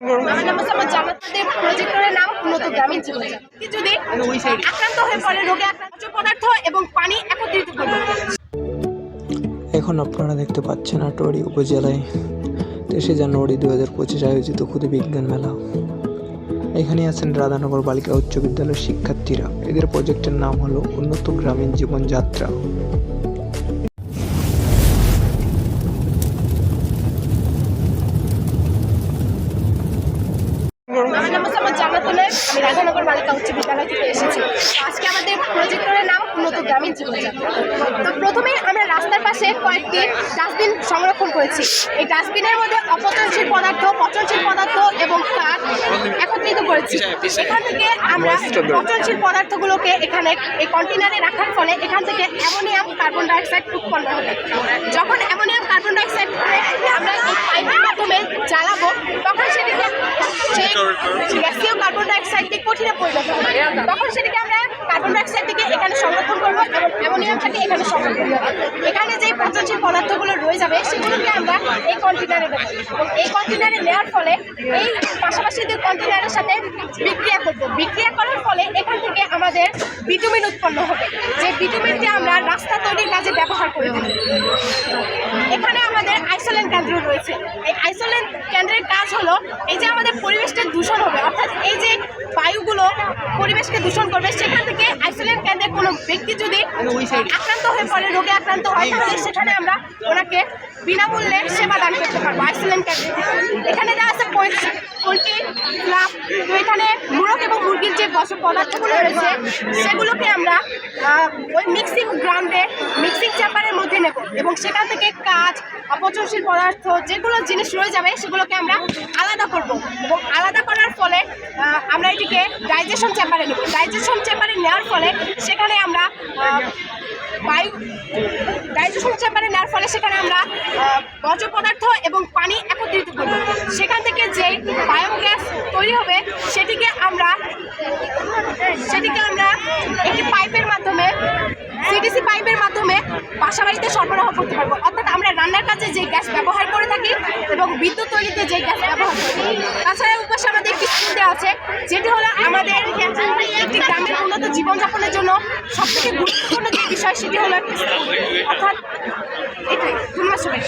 আমার নাম মোসাম্মদ জান্নাতুল প্রজেক্টরের নাম উন্নত গ্রামীণ জীবনযাত্রা। যদি আক্রান্ত হয়ে পড়ে রোগে আক্রান্ত পদার্থ এবং পানি একত্রিত করবে। এখন আপনারা দেখতে পাচ্ছেন আটোয়ারি উপজেলায় 23 জানুয়ারি 2025 আয়োজিত খুদে বিজ্ঞান মেলা। এখানে আছেন রাধানগর বালিকা উচ্চ বিদ্যালয়ের শিক্ষার্থীরা। এদের প্রজেক্টের নাম হলো উন্নত গ্রামীণ জীবনযাত্রা। আমার নাম মোসাম্মদ জান্নাতুল, আমি রাধানগর বালিকা উচ্চ বিদ্যালয় থেকে এসেছি। আজকে আমাদের প্রজেক্টরের নাম উন্নত গ্রামীণ জীবনযাত্রা। তো প্রথমে আমরা রাস্তার পাশে কয়েকটি ডাস্টবিন সংরক্ষণ করেছি। এই ডাস্টবিনের মধ্যে অপচনশীল পদার্থ, পচনশীল পদার্থ এবং কাঠ একত্রিত করেছি। এখান থেকে আমরা পচনশীল পদার্থগুলোকে এখানে এই কন্টেনারে রাখার ফলে এখান থেকে অ্যামোনিয়াম কার্বন ডাইঅক্সাইড উৎপন্ন হবে। যখন অ্যামোনিয়াম কার্বন ডাইঅক্সাইড আমরা এই পাইপের মাধ্যমে জ্বালাবো, তখন সেটিকে গ্যাসীয় কার্বন ডাইঅক্সাইডটি কঠিনে পরিণত হবে। তখন সেটিকে আমরা কার্বন ডাইঅক্সাইডটিকে এখানে সংরক্ষণ করবো এবং অ্যামোনিয়ামটাকে এখানে সংরক্ষণ করবো। এখানে যে পচনশীল পদার্থগুলো রয়ে যাবে সেগুলোকে আমরা এই কন্টেনারে দেবো এবং এই কন্টেনারে নেওয়ার ফলে এই পাশাপাশি দুই কন্টেনারের সাথে বিক্রিয়া করবো। বিক্রিয়া করার ফলে এখান থেকে আমাদের বিটুমিন উৎপন্ন হবে, যে বিটুমিনটি আমরা রাস্তা তৈরির কাজে ব্যবহার করে থাকি। এখানে আমাদের আইসোলেন্ট কেন্দ্র রয়েছে। এই আইসোলেন্ট কেন্দ্রের কাজ হলো এই যে আমাদের পরিবেশটা দূষণ হবে, অর্থাৎ এই যে বায়ুগুলো পরিবেশকে দূষণ করবে, সেখান থেকে আইসোলেন্ট কেন্দ্রে কোনো ব্যক্তি যদি আক্রান্ত হয়ে পড়ে, রোগে আক্রান্ত হয়, তাহলে সেখানে আমরা ওনাকে বিনামূল্যে সেবা দান করতে পারবো আইসোলেন্ট কেন্দ্রে। এখানে যা আছে পোলট্রি ক্লাব, তো এখানে মুরগ এবং মুরগির যে পদার্থগুলো রয়েছে সেগুলোকে আমরা ওই মিক্সিং গ্রাউন্ডে মিক্সিং চেম্বারের মধ্যে নেব এবং সেখান থেকে কাঁচ, অপচনশীল পদার্থ যেগুলো জিনিস রয়ে যাবে সেগুলোকে আমরা আলাদা করব এবং আলাদা করার ফলে আমরা এটিকে ডাইজেশন চেম্বারে নেব। ডাইজেশন চেম্বারে নেওয়ার ফলে সেখানে আমরা ডাইজেশন চেম্বারে নেওয়ার ফলে সেখানে আমরা বর্জ্য পদার্থ এবং পানি একত্রিত করব। সেখান থেকে যে বায়োগ্যাস তৈরি হবে সেটিকে আমরা একটি পাইপের মাধ্যমে, সিডিসি পাইপের মাধ্যমে বাসাবাড়িতে সরবরাহ করতে পারবো। অর্থাৎ আমরা রান্নার কাজে যে গ্যাস ব্যবহার করে থাকি এবং বিদ্যুৎ তৈরিতে যে গ্যাস ব্যবহার করি। তাছাড়া উপাসে আমাদের একটি স্কিম দেওয়া আছে, যেটি হলো আমাদের একটি গ্রামের উন্নত জীবনযাপনের জন্য সবথেকে গুরুত্বপূর্ণ যে বিষয় সেটি হলো, অর্থাৎ এটাই ধন্যবাদ সবাই।